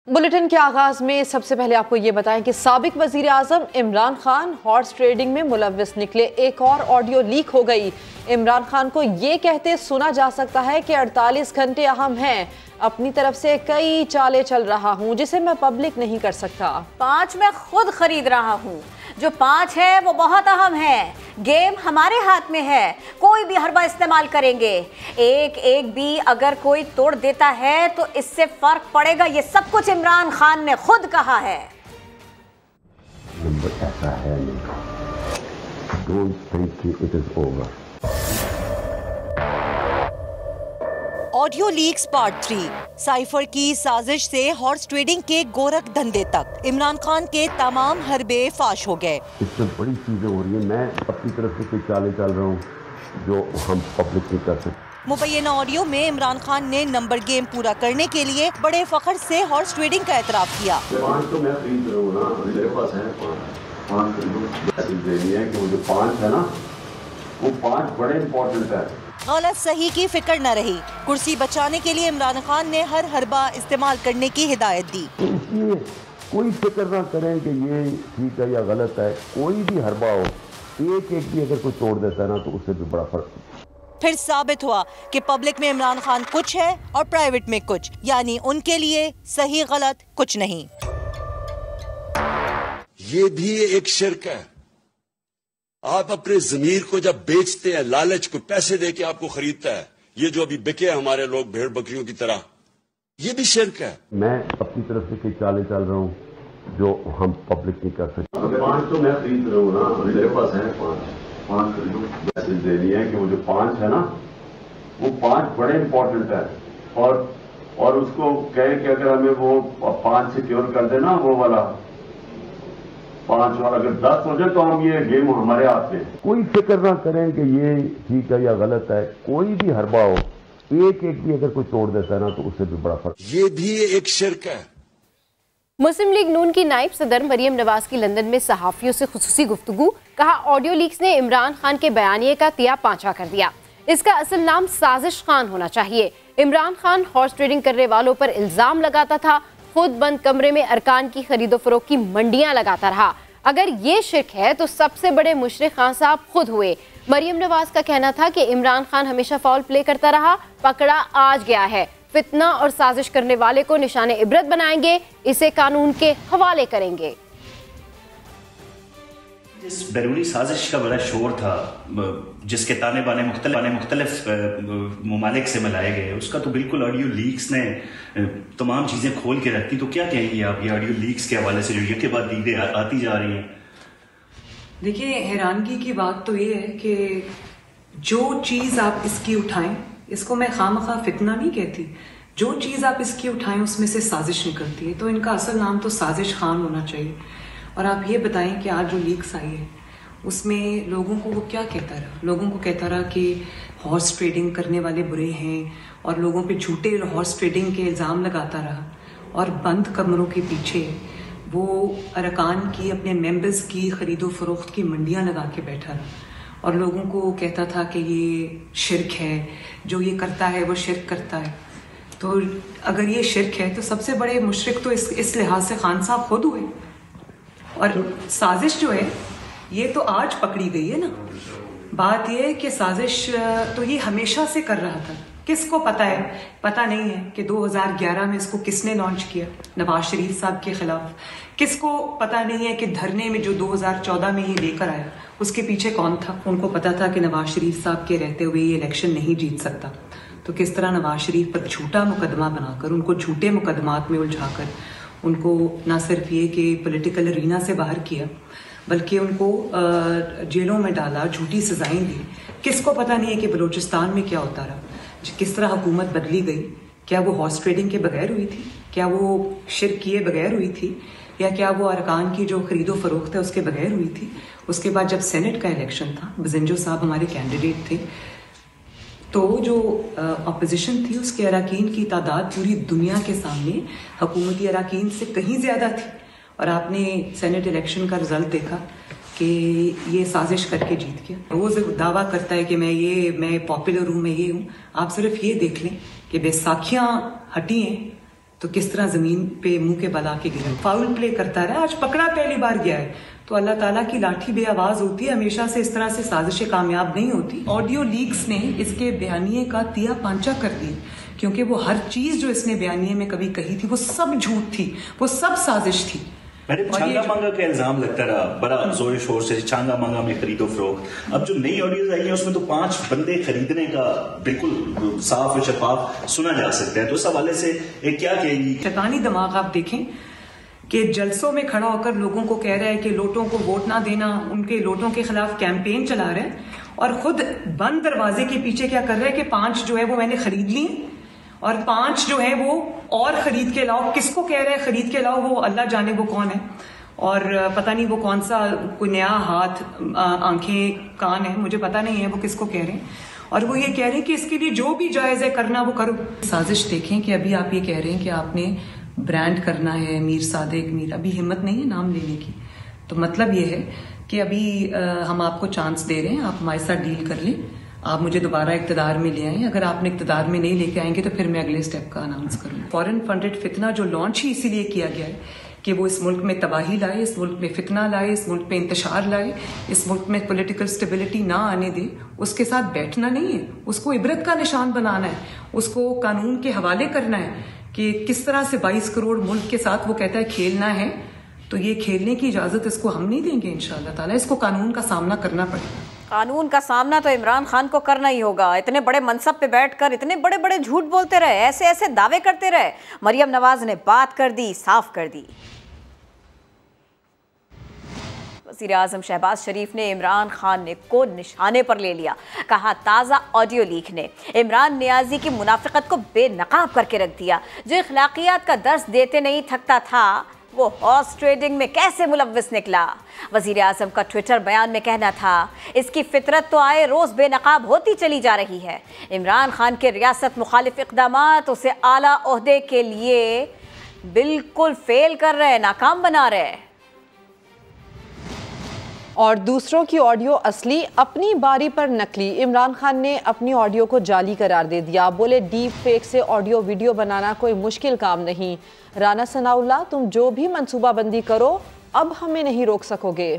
Bulletin के आगाज में सबसे पहले आपको ये बताएं कि साबिक वजीर आजम इमरान खान हॉर्स ट्रेडिंग में मुलव्विस निकले। एक और ऑडियो लीक हो गई। इमरान खान को ये कहते सुना जा सकता है कि 48 घंटे अहम हैं, अपनी तरफ से कई चालें चल रहा हूं जिसे मैं पब्लिक नहीं कर सकता। 5 मैं खुद खरीद रहा हूं, जो 5 है वो बहुत अहम है। गेम हमारे हाथ में है, कोई भी हरबा इस्तेमाल करेंगे। एक एक भी अगर कोई तोड़ देता है तो इससे फर्क पड़ेगा। ये सब कुछ इमरान खान ने खुद कहा है। नंबर ऐसा है नहीं, don't think it is over. Audio leaks part 3, cipher की साजिश से हॉर्स ट्रेडिंग के गोरख धंधे तक इमरान खान के तमाम हरबे फाश हो गए। इससे बड़ी चीजें हो रही है। मैं अपनी तरफ से कुछ चालें चल रहा हूँ जो हम पब्लिक नहीं कर सकते। मुबैना ऑडियो में इमरान खान ने नंबर गेम पूरा करने के लिए बड़े फख्र से हॉर्स ट्रेडिंग का एतराफ किया। 5 तो मैं खरीद रहा हूँ ना, मेरे पास है 5 है कि वो जो 5 है ना, वो 5 बड़े इम्पोर्टेंट है। गलत सही की फिक्र न रही। कुर्सी बचाने के लिए इमरान खान ने हर हरबा इस्तेमाल करने की हिदायत दी। इसलिए कोई फिक्र ना करें कि ये ठीक है या गलत है। कोई भी हरबा हो, एक एक भी अगर कोई तोड़ देता है ना तो उससे भी बड़ा फर्क। फिर साबित हुआ कि पब्लिक में इमरान खान कुछ है और प्राइवेट में कुछ, यानी उनके लिए सही गलत कुछ नहीं। ये भी एक शिर्क है। आप अपने जमीर को जब बेचते हैं, लालच को पैसे देके आपको खरीदता है, ये जो अभी बिके हमारे लोग भेड़ बकरियों की तरह, ये भी शिर्क है। मैं अपनी तरफ से कुछ चालें चल रहा हूँ जो हम पब्लिक नहीं कर सकते। 5 तो मैं खरीद रहा हूँ ना, मेरे पास है 5 खरीदो। मैसेज दे दिया है कि वो जो 5 है ना, वो 5 बड़े इम्पोर्टेंट है। और उसको कहे कि अगर हमें वो 5 सिक्योर कर देना, वो वाला 5 और अगर 10 हो जाए तो हम ये गेम हमारे हाथ में। कोई फिक्र ना करें कि ये ठीक है या गलत है। कोई भी हरबा हो, एक एक भी अगर कोई तोड़ देता है ना तो उससे भी बड़ा फर्क। ये भी एक शिर्क है। मुस्लिम लीग नून की नायब सदर मरियम नवाज की लंदन में सहाफियों से खुसूसी गुफ्तगू। कहा, ऑडियो लीक्स ने इमरान खान के बयानिए का तिया पांचा कर दिया। इसका असल नाम साजिश खान होना चाहिए। इमरान खान हॉर्स ट्रेडिंग करने वालों पर इल्जाम लगाता था, खुद बंद कमरे में अरकान की खरीदो फरोख्त की मंडियां लगाता रहा। अगर ये शिर्क है तो सबसे बड़े मुशरिक खान साहब खुद हुए। मरियम नवाज का कहना था कि इमरान खान हमेशा फाउल प्ले करता रहा, पकड़ा आज गया है। फितना और साजिश करने वाले को निशाने इबरत बनाएंगे, इसे कानून के हवाले करेंगे। इस बैरूनी साजिश का बड़ा शोर था, जिसके ताने बाने मुख्तलिफ ममालिक से मिलाए गए, उसका तो बिल्कुल ऑडियो लीक्स ने तमाम चीज़ें खोल के रखती। तो क्या कहेंगे आप ये ऑडियो लीक्स के हवाले से जो एक के बाद दीदे आती जा रही हैं? देखिए, हैरानगी की बात तो ये है कि जो चीज़ आप इसकी उठाएं, इसको मैं खामखा फितना नहीं कहती, जो चीज़ आप इसकी उठाएं उसमें से साजिश निकलती है। तो इनका असल नाम तो साजिश खान होना चाहिए। और आप ये बताएं कि आज जो लीक्स आई है उसमें लोगों को वो क्या कहता रहा? लोगों को कहता रहा कि हॉर्स ट्रेडिंग करने वाले बुरे हैं और लोगों पे झूठे हॉर्स ट्रेडिंग के इल्ज़ाम लगाता रहा। और बंद कमरों के पीछे वो अरकान की, अपने मेंबर्स की खरीदो फरोख्त की मंडियां लगा के बैठा रहा और लोगों को कहता था कि ये शिर्क है, जो ये करता है वो शिर्क करता है। तो अगर ये शिर्क है तो सबसे बड़े मुशरिक तो इस लिहाज से खान साहब खुद हुए। और साजिश जो है ये तो आज पकड़ी गई है ना। बात ये है कि साजिश तो ये हमेशा से कर रहा था। किसको पता है? पता नहीं है कि 2011 में इसको किसने लॉन्च किया, नवाज शरीफ साहब के खिलाफ। किसको पता नहीं है कि धरने में जो 2014 में ये लेकर आया उसके पीछे कौन था? उनको पता था कि नवाज शरीफ साहब के रहते हुए ये इलेक्शन नहीं जीत सकता। तो किस तरह नवाज शरीफ पर झूठा मुकदमा बनाकर, उनको झूठे मुकदमात में उलझाकर, उनको ना सिर्फ ये कि पॉलिटिकल अरीना से बाहर किया बल्कि उनको जेलों में डाला, झूठी सजाएं दी। किसको पता नहीं है कि बलूचिस्तान में क्या होता रहा, किस तरह हुकूमत बदली गई। क्या वो हॉर्स ट्रेडिंग के बगैर हुई थी? क्या वो शिर्क किए बगैर हुई थी? या क्या वो अरकान की जो खरीदो फरोख्त है उसके बगैर हुई थी? उसके बाद जब सेनेट का इलेक्शन था, बजिंजो साहब हमारे कैंडिडेट थे, तो जो अपोजिशन थी उसके अरकान की तादाद पूरी दुनिया के सामने हुकूमती अरकान से कहीं ज्यादा थी। और आपने सेनेट इलेक्शन का रिजल्ट देखा कि ये साजिश करके जीत गया। रोज दावा करता है कि मैं पॉपुलर हूँ, मैं ये हूँ। आप सिर्फ ये देख लें कि बैसाखियाँ हटी हैं तो किस तरह जमीन पे मुंह के बल आके गिरा, फाउल प्ले करता रहा, आज पकड़ा पहली बार गया है। तो अल्लाह ताला की लाठी बे आवाज होती है, हमेशा से इस तरह से साजिशें कामयाब नहीं होती। ऑडियो लीक्स ने इसके बयानिए का तिया पांचा कर दी, क्योंकि वो हर चीज जो इसने बयानिए में कभी कही थी वो सब झूठ थी, वो सब साजिश थी। छांगा मांगा का इल्जाम लगता रहा बड़ा जोर शोर से, छांगा मांगा में खरीदो फरोख्त। अब जो नई ऑडियोज आई है उसमें तो 5 बंदे खरीदने का बिल्कुल साफ और शफाफ सुना जा सकता है। तो इस हवाले से क्या कहेंगी? शैतानी दिमाग आप देखें कि जलसों में खड़ा होकर लोगों को कह रहा है कि लोटों को वोट ना देना, उनके लोटों के खिलाफ कैंपेन चला रहा है, और खुद बंद दरवाजे के पीछे क्या कर रहा है कि 5 जो है वो मैंने खरीद ली और 5 जो है वो और खरीद के लाओ। किसको कह रहे हैं खरीद के लाओ? वो अल्लाह जाने वो कौन है, और पता नहीं वो कौन सा कोई नया हाथ, आंखें, कान है, मुझे पता नहीं है वो किसको कह रहे हैं। और वो ये कह रहे हैं कि इसके लिए जो भी जायज है करना वो करो। साजिश देखें कि अभी आप ये कह रहे हैं कि आपने ब्रांड करना है मीर सादिक मीर, अभी हिम्मत नहीं है नाम लेने की। तो मतलब ये है कि अभी हम आपको चांस दे रहे हैं, आप हमारे साथ डील कर लें, आप मुझे दोबारा इक्तदार में ले आएं। अगर आपने इक्तदार में नहीं लेके आएंगे तो फिर मैं अगले स्टेप का अनाउंस करूंगी। फॉरेन फंडेड फितना जो लॉन्च ही इसीलिए किया गया है कि वो इस मुल्क में तबाही लाए, इस मुल्क में फितना लाए, इस मुल्क में इंतशार लाए, इस मुल्क में पॉलिटिकल स्टेबिलिटी ना आने दे। उसके साथ बैठना नहीं है, उसको इबरत का निशान बनाना है, उसको कानून के हवाले करना है कि किस तरह से 22 करोड़ मुल्क के साथ वो कहता है खेलना है। तो ये खेलने की इजाजत इसको हम नहीं देंगे इंशाअल्लाह ताला। इसको कानून का सामना करना पड़ेगा। कानून का सामना तो इमरान खान को करना ही होगा। इतने बड़े मनसब पे बैठकर इतने बड़े बड़े झूठ बोलते रहे, ऐसे ऐसे दावे करते रहे। मरियम नवाज ने बात कर दी, साफ कर दी। वज़ीर आज़म शहबाज शरीफ ने इमरान खान को निशाने पर ले लिया। कहा ताज़ा ऑडियो लीक ने इमरान नियाजी की मुनाफिकत को बेनकाब करके रख दिया। जो अखलाकियात का दर्स देते नहीं थकता था वो हॉर्स ट्रेडिंग में कैसे मुलव्विस निकला। वज़ीर आज़म का ट्विटर बयान में कहना था इसकी फितरत तो आए रोज़ बेनकाब होती चली जा रही है। इमरान खान के रियासत मुखालिफ इक़दामात उसे आला ओहदे के लिए बिल्कुल फेल कर रहे, नाकाम बना रहे। और दूसरों की ऑडियो असली, अपनी बारी पर नकली। इमरान खान ने अपनी ऑडियो को जाली करार दे दिया। बोले डीप फेक से ऑडियो वीडियो बनाना कोई मुश्किल काम नहीं। राना सनाउल्लाह, तुम जो भी मंसूबाबंदी करो अब हमें नहीं रोक सकोगे।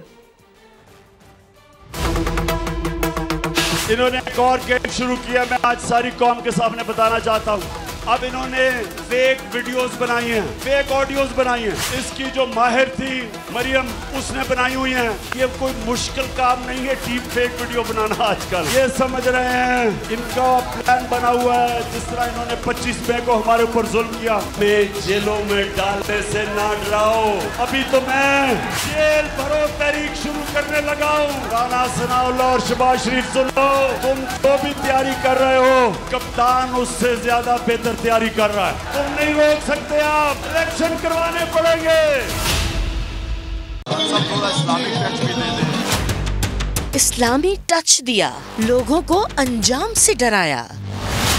इन्होंने एक और गेम शुरू किया, मैं आज सारी कौम के सामने बताना चाहता हूँ। अब इन्होंने फेक वीडियोस बनाई हैं, फेक ऑडियोज बनाई हैं। इसकी जो माहिर थी मरियम, उसने बनाई हुई हैं। ये कोई मुश्किल काम नहीं है डीप फेक वीडियो बनाना आजकल। ये समझ रहे हैं इनका प्लान बना हुआ है। जिस तरह इन्होंने 25 मई को हमारे ऊपर जुल्म किया, मैं जेलों में डालने से ना डराओ। अभी तो मैं जेल भरो तहरीक शुरू करने लगा हूँ। राना सनाउल्लाह और शहबाज शरीफ सुन लो, तुम जो भी तैयारी कर रहे हो कप्तान उससे ज्यादा बेहतर तैयारी कर रहा है। तुम नहीं रोक सकते, आप इलेक्शन करवाने पड़ेंगे। इस्लामी टच दिया, लोगों को अंजाम से डराया।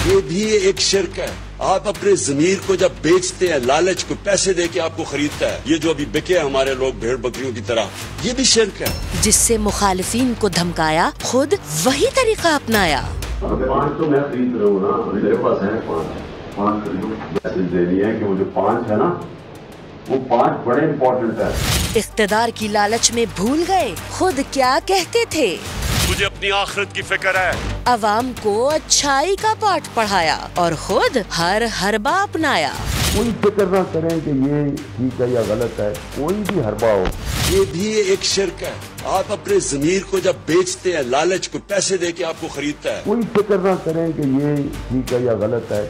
ये भी एक शिर्क है। आप अपने जमीर को जब बेचते हैं, लालच को पैसे दे के आपको खरीदता है। ये जो अभी बिके हमारे लोग भेड़ बकरियों की तरह, ये भी शिर्क है। जिससे मुखालिफिन को धमकाया, खुद वही तरीका अपनाया। 5 तो मैं खरीद रहा हूँ ना, मेरे पास है 5 खरीदो। मैसेज देनी है कि वो जो 5 है ना, वो 5 बड़े इम्पोर्टेंट है। इख्तिदार की लालच में भूल गए खुद क्या कहते थे। मुझे अपनी आखिरत की फिक्र है। अवाम को अच्छाई का पाठ पढ़ाया और खुद हर हरबा अपनाया। कोई फिक्र ना करें कि ये ठीक है या गलत है, कोई भी हरबा हो। ये भी एक शिर्क है। आप अपने जमीर को जब बेचते हैं, लालच को पैसे दे के आपको खरीदता है। कोई फिक्र ना करें कि ये ठीक है या गलत है।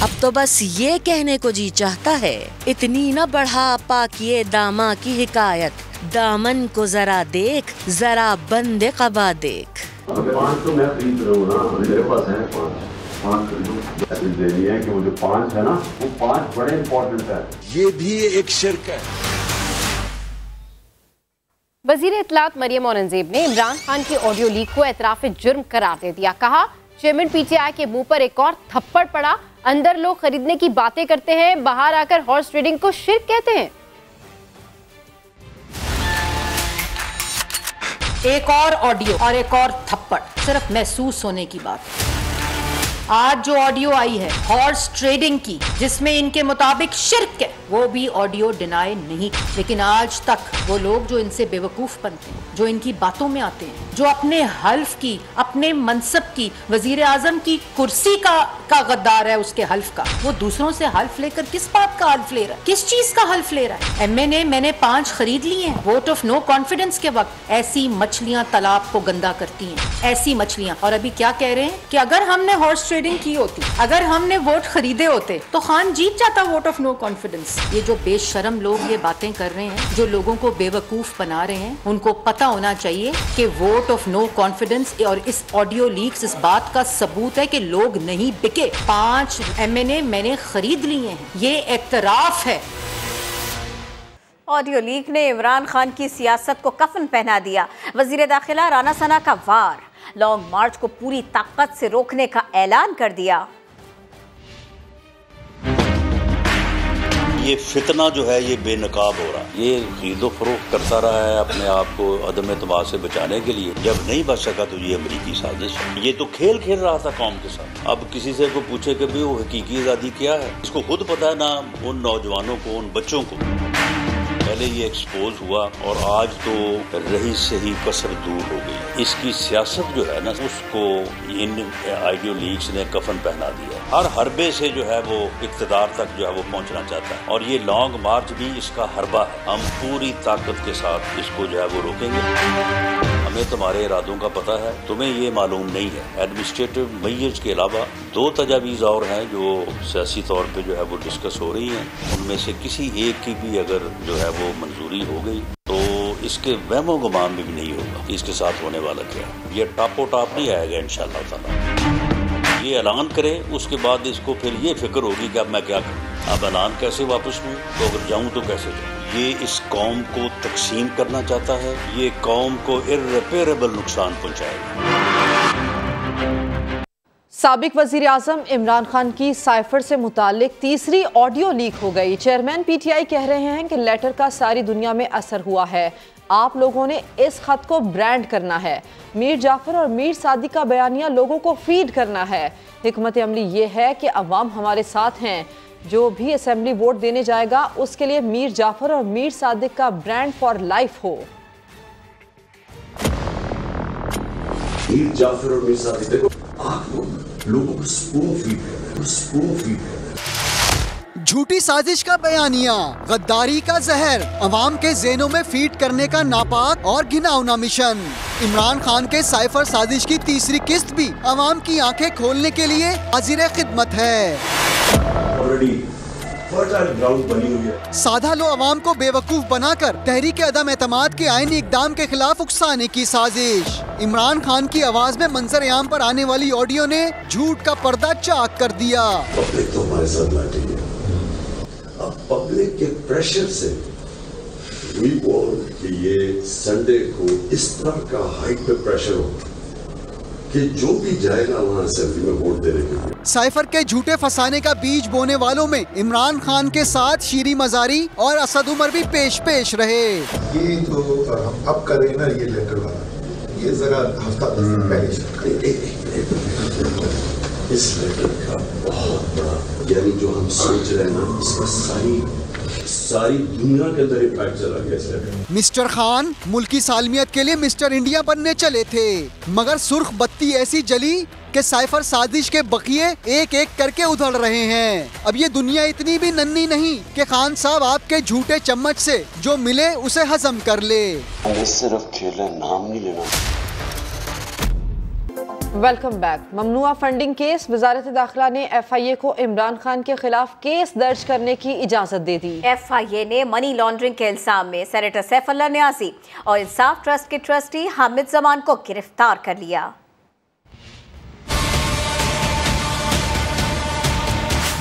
अब तो बस ये कहने को जी चाहता है, इतनी न बढ़ा पाकिए दामा की हिकायत, दामन को जरा देख, जरा बंदे कबा देख। 5 तो मैं खरीद रहा हूँ ना, मेरे पास है 5 खरीदो। मैसेज देनी है कि वो जो 5 है ना, वो 5 बड़े इम्पोर्टेंट है। ये भी एक शिर्क है। वजीर इत्तलात मरियम औरंगजेब ने इमरान खान की ऑडियो लीक को एतराफ़ जुर्म करार दे दिया। कहा चेयरमैन पीटीआई के मुंह पर एक और थप्पड़ पड़ा। अंदर लोग खरीदने की बातें करते हैं, बाहर आकर हॉर्स ट्रेडिंग को शिर्क कहते हैं। एक और ऑडियो और एक और थप्पड़, सिर्फ महसूस होने की बात। आज जो ऑडियो आई है हॉर्स ट्रेडिंग की, जिसमें इनके मुताबिक शिर्क है, वो भी ऑडियो डिनाई नहीं। लेकिन आज तक वो लोग जो इनसे बेवकूफ बनते हैं, जो इनकी बातों में आते हैं, जो अपने हल्फ की, अपने मनसब की, वजीर आजम की कुर्सी का गद्दार है, उसके हल्फ का, वो दूसरों से हल्फ लेकर किस बात का हल्फ ले रहा है, किस चीज का हल्फ ले रहा है? एमएनए मैंने 5 खरीद लिए हैं। वोट ऑफ नो कॉन्फिडेंस के वक्त ऐसी मछलियां तालाब को गंदा करती हैं, ऐसी मछलियां। और अभी क्या कह रहे हैं कि अगर हमने हॉर्स ट्रेडिंग की होती, अगर हमने वोट खरीदे होते तो खान जीत जाता वोट ऑफ नो कॉन्फिडेंस। ये जो बेशरम लोग ये बातें कर रहे हैं, जो लोगों को बेवकूफ बना रहे हैं, उनको पता होना चाहिए कि वोट ऑफ नो कॉन्फिडेंस और इस ऑडियो लीक्स इस बात का सबूत है कि लोग नहीं बिके। 5 एमएनए मैंने खरीद लिए हैं, ये एतराफ है। ऑडियो लीक ने इमरान खान की सियासत को कफन पहना दिया। वजीर दाखिला राना सना का वार, लॉन्ग मार्च को पूरी ताकत से रोकने का ऐलान कर दिया। ये फितना जो है ये बेनकाब हो रहा है, ये खरीदो फरोख्त करता रहा है अपने आप को अदम एतमाद से बचाने के लिए। जब नहीं बच सका तो ये अमरीकी साजिश है। ये तो खेल खेल रहा था कौम के साथ। अब किसी से को पूछे कि भी वो हकीकी आज़ादी क्या है, इसको खुद पता है ना, उन नौजवानों को, उन बच्चों को। पहले ये एक्सपोज हुआ और आज तो रही से ही कसर दूर हो गई। इसकी सियासत जो है ना, उसको इन ऑडियो लीक्स ने कफन पहना दिया। हर हरबे से जो है वो इक़्तिदार तक जो है वो पहुंचना चाहता है, और ये लॉन्ग मार्च भी इसका हरबा है। हम पूरी ताकत के साथ इसको जो है वो रोकेंगे। हमें तुम्हारे इरादों का पता है, तुम्हें ये मालूम नहीं है। एडमिनिस्ट्रेटिव मैयर्स के अलावा 2 तजावीज़ और हैं जो सियासी तौर पे जो है वो डिस्कस हो रही हैं। उनमें से किसी एक की भी अगर जो है वो मंजूरी हो गई तो इसके वहमो गुमान में भी नहीं होगा कि इसके साथ होने वाला क्या है। ये टापो टाप नहीं आएगा इंशाअल्लाह ताला। ये ऐलान करे, उसके बाद इसको फिर ये फिक्र होगी कि अब मैं क्या करूँ, अब ऐलान कैसे वापस लूँ, तो अगर जाऊँ तो कैसे जाऊँ। ये इस कौम को तकसीम करना चाहता है, ये कौम को इर्रेपेरेबल नुकसान पहुँचाएगा। साबिक वजीर आजम इमरान खान की साइफर से मुतालिक तीसरी ऑडियो लीक हो गई। चेयरमैन पीटीआई कह रहे हैं कि लेटर का सारी दुनिया में असर हुआ है, आप लोगों ने इस खत को ब्रांड करना है। मीर जाफर और मीर सादिक का बयानिया लोगों को फीड करना है। हिकमत अमली ये है कि अवाम हमारे साथ हैं, जो भी असेंबली वोट देने जाएगा उसके लिए मीर जाफर और मीर सादिक का ब्रांड फॉर लाइफ हो। मीर जाफर और मीर सादिक, देखो आप लोगों को स्पून फीड कर रहे हैं। झूठी साजिश का बयानिया, गद्दारी का जहर, अवाम के ज़हनों में फीड करने का नापाक और घिनौना मिशन। इमरान खान के साइफर साजिश की तीसरी किस्त भी अवाम की आंखें खोलने के लिए हाजिर खिदमत है। ऑलरेडी फर्टाइल ग्राउंड बनी हुई है। साधा लो अवाम को बेवकूफ बनाकर तहरीक अदम एतमाद के आईनी इकदाम के खिलाफ उकसाने की साजिश। इमरान खान की आवाज में मंजर आम पर आने वाली ऑडियो ने झूठ का पर्दा चाक कर दिया। पब्लिक तो हमारे साथ बैठी है, अब पब्लिक के प्रेशर से वी वांट कि ये संडे को इस तरह का हाइट पे प्रेशर हो कि जो भी जाएगा वहाँ असेंबली में वोट देने के लिए। साइफर के झूठे फंसाने का बीज बोने वालों में इमरान खान के साथ शीरी मजारी और असद उमर भी पेश रहे। ये तो हम अब करें ना, ये लेटर वाला, ये जरा हफ्ता पहले इस लेटर का बहुत बड़ा, यानी जो हम सोच रहे हैं ना, इसका सारी दुनिया के अंदर इम्पैक्ट चला गया। मिस्टर खान मुल्की सालमियत के लिए मिस्टर इंडिया बनने चले थे, मगर सुर्ख बत्ती ऐसी जली कि साइफर साजिश के बकिए एक एक करके उधड़ रहे हैं। अब ये दुनिया इतनी भी नन्ही नहीं कि खान साहब आपके झूठे चम्मच से जो मिले उसे हजम कर ले। सिर्फ खेलना, नाम नहीं लेना। Welcome back. ममनुआ फंडिंग केस, वजारत दाखिला ने FIA को इमरान खान के खिलाफ केस दर्ज करने की इजाजत दे दी। FIA ने मनी लॉन्ड्रिंग के इल्जाम में सेनेटर सैफुल्लाह न्याज़ी और इंसाफ ट्रस्ट के ट्रस्टी हामिद जमान को गिरफ्तार कर लिया।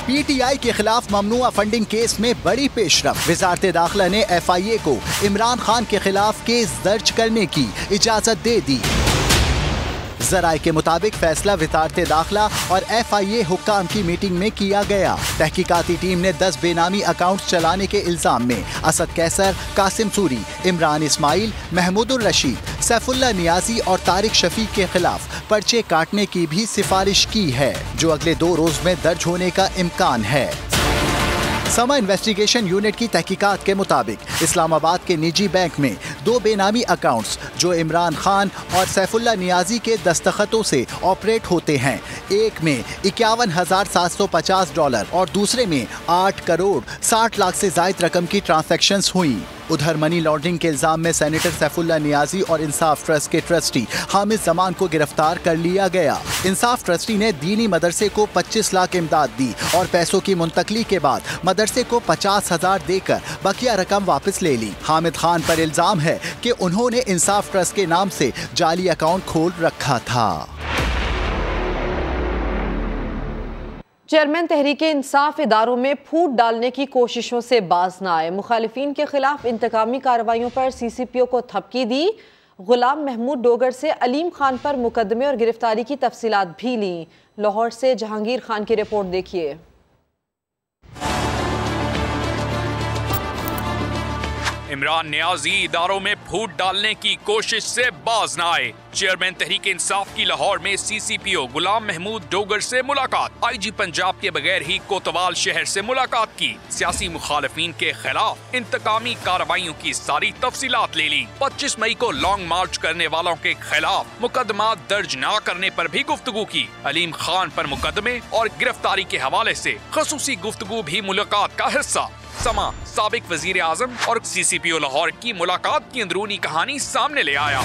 PTI के खिलाफ ममनुआ फंडिंग केस में बड़ी पेशरफ। वजारत दाखिला ने FIA को इमरान खान के खिलाफ केस दर्ज करने की इजाजत दे दी। जराये के मुताबिक फैसला वजारत दाखिला और FIA हुक्काम की मीटिंग में किया गया। तहकीकाती टीम ने 10 बेनामी अकाउंट चलाने के इल्जाम में असद कैसर, कासिम सूरी, इमरान इस्माइल, महमूदुर रशीद, सैफुल्लाह नियाजी और तारिक शफीक के खिलाफ पर्चे काटने की भी सिफारिश की है, जो अगले 2 रोज में दर्ज होने का इम्कान है। समा इन्वेस्टिगेशन यूनिट की तहकीकात के मुताबिक इस्लामाबाद के निजी बैंक में 2 बेनामी अकाउंट्स जो इमरान खान और सैफुल्लाह नियाजी के दस्तखतों से ऑपरेट होते हैं, एक में $51,750 और दूसरे में 8 करोड़ 60 लाख से ज्यादा रकम की ट्रांजैक्शंस हुई। उधर मनी लॉन्ड्रिंग के इल्जाम में सेनेटर सैफुल्लाह नियाजी और इंसाफ ट्रस्ट के ट्रस्टी हामिद जमान को गिरफ्तार कर लिया गया। इंसाफ ट्रस्टी ने दीनी मदरसे को 25 लाख इमदाद दी और पैसों की मुंतकली के बाद मदरसे को 50,000 देकर बकिया रकम वापस ले ली। हामिद खान पर इल्जाम है कि उन्होंने इंसाफ ट्रस्ट के नाम से जाली अकाउंट खोल रखा था। चेयरमैन तहरीके इंसाफ इदारों में फूट डालने की कोशिशों से बाज न आए। मुखालिफिन के खिलाफ इंतकामी कार्रवाइयों पर CCPO को थपकी दी। गुलाम महमूद डोगर से अलीम खान पर मुकदमे और गिरफ्तारी की तफसीलात भी ली। लाहौर से जहांगीर खान की रिपोर्ट देखिए। इमरान नियाजी इदारों में फूट डालने की कोशिश से बाज न आए। चेयरमैन तहरीक इंसाफ की लाहौर में CCPO गुलाम महमूद डोगर से मुलाकात। IG पंजाब के बगैर ही कोतवाल शहर से मुलाकात की। सियासी मुखालिफिन के खिलाफ इंतकामी कार्रवाइयों की सारी तफसीलात ले ली। 25 मई को लॉन्ग मार्च करने वालों के खिलाफ मुकदमा दर्ज न करने पर भी गुफ्तगू की। अलीम खान पर मुकदमे और गिरफ्तारी के हवाले से खसूसी गुफ्तगू भी मुलाकात का हिस्सा। समा साबिक वजीर आजम और CCPO लाहौर की मुलाकात की अंदरूनी कहानी सामने ले आया।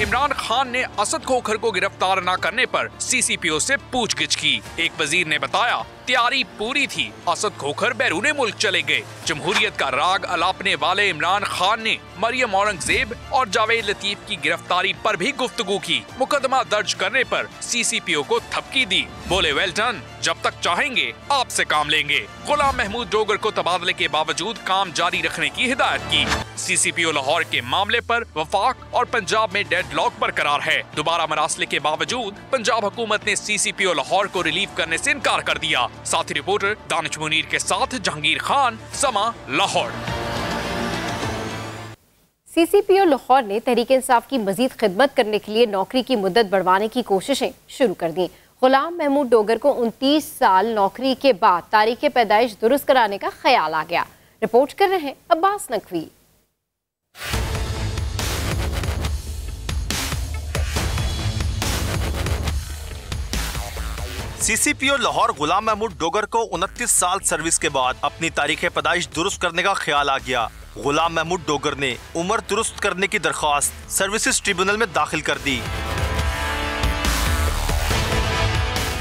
इमरान खान ने असद खोखर को गिरफ्तार न करने पर CCPO से पूछगिछ की। एक वजीर ने बताया तैयारी पूरी थी, असद खोखर बैरूने मुल्क चले गए। जमहूरियत का राग अलापने वाले इमरान खान ने मरियम औरंगजेब और जावेद लतीफ की गिरफ्तारी पर भी गुफ्तगू की। मुकदमा दर्ज करने पर CCPO को थपकी दी। बोले वेल डन, जब तक चाहेंगे आपसे काम लेंगे। गुलाम महमूद डोगर को तबादले के बावजूद काम जारी रखने की हिदायत की। CCPO लाहौर के मामले पर वफाक और पंजाब में डेडलॉक बरकरार है। दोबारा मरासले के बावजूद पंजाब हुकूमत ने CCPO लाहौर को रिलीव करने से इनकार कर दिया। साथी रिपोर्टर दानिश मुनीर के साथ जहांगीर खान, समा लाहौर। CCPO लाहौर ने तहरीक इंसाफ की मजीद खिदमत करने के लिए नौकरी की मुद्दत बढ़वाने की कोशिशें शुरू कर दी। गुलाम महमूद डोगर को 29 साल नौकरी के बाद तारीख पैदाइश दुरुस्त कराने का ख्याल आ गया। रिपोर्ट कर रहे हैं अब्बास नकवी। CCPO लाहौर गुलाम महमूद डोगर को 29 साल सर्विस के बाद अपनी तारीख पैदाइश दुरुस्त करने का ख्याल आ गया। गुलाम महमूद डोगर ने उम्र दुरुस्त करने की दरख्वास्त सर्विसेज ट्रिब्यूनल में दाखिल कर दी।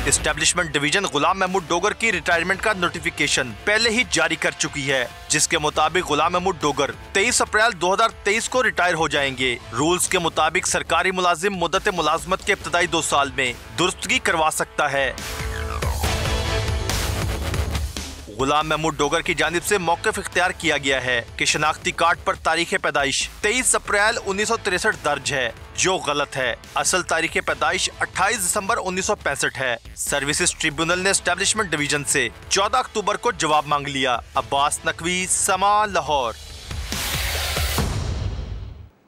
एस्टेब्लिशमेंट डिवीजन गुलाम महमूद डोगर की रिटायरमेंट का नोटिफिकेशन पहले ही जारी कर चुकी है, जिसके मुताबिक गुलाम महमूद डोगर 23 अप्रैल 2023 को रिटायर हो जाएंगे। रूल्स के मुताबिक सरकारी मुलाजिम मुद्दत मुलाजमत के इब्तदाई 2 साल में दुरुस्तगी करवा सकता है। गुलाम महमूद डोगर की जानिब से मौक़िफ़ इख्तियार किया गया है कि शनाख्ती कार्ड पर तारीख पैदाइश 23 अप्रैल 1963 दर्ज है, जो गलत है। असल तारीख पैदाइश 28 दिसंबर 1965 है। सर्विसेज ट्रिब्यूनल ने एस्टेब्लिशमेंट डिवीजन से 14 अक्टूबर को जवाब मांग लिया। अब्बास नकवी, समा लाहौर।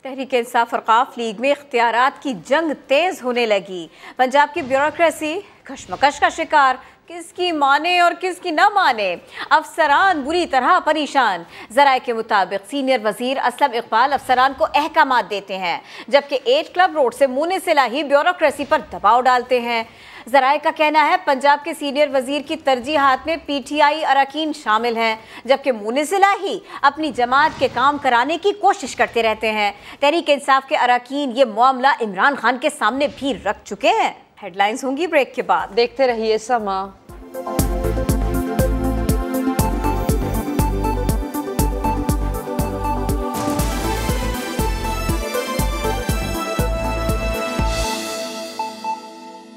तहरीक इंसाफ औकाफ लीग में इख्तियारात की जंग तेज होने लगी। पंजाब की ब्यूरोक्रेसी कशमकश का शिकार, किसकी माने और किसकी न माने। अफसरान बुरी तरह परेशान। ज़राए के मुताबिक सीनियर वजीर असलम इकबाल अफसरान को अहकामात देते हैं, जबकि 8 क्लब रोड से मुनिसिला ही ब्यूरोक्रेसी पर दबाव डालते हैं। ज़राए का कहना है पंजाब के सीनियर वजीर की तरजीहात में PTI अरकान शामिल हैं, जबकि मुनिसिला ही अपनी जमात के काम कराने की कोशिश करते रहते हैं। तहरीक इंसाफ के अरकान ये मामला इमरान खान के सामने भी रख चुके हैं। हेडलाइंस होंगी ब्रेक के बाद। देखते रहिए समा।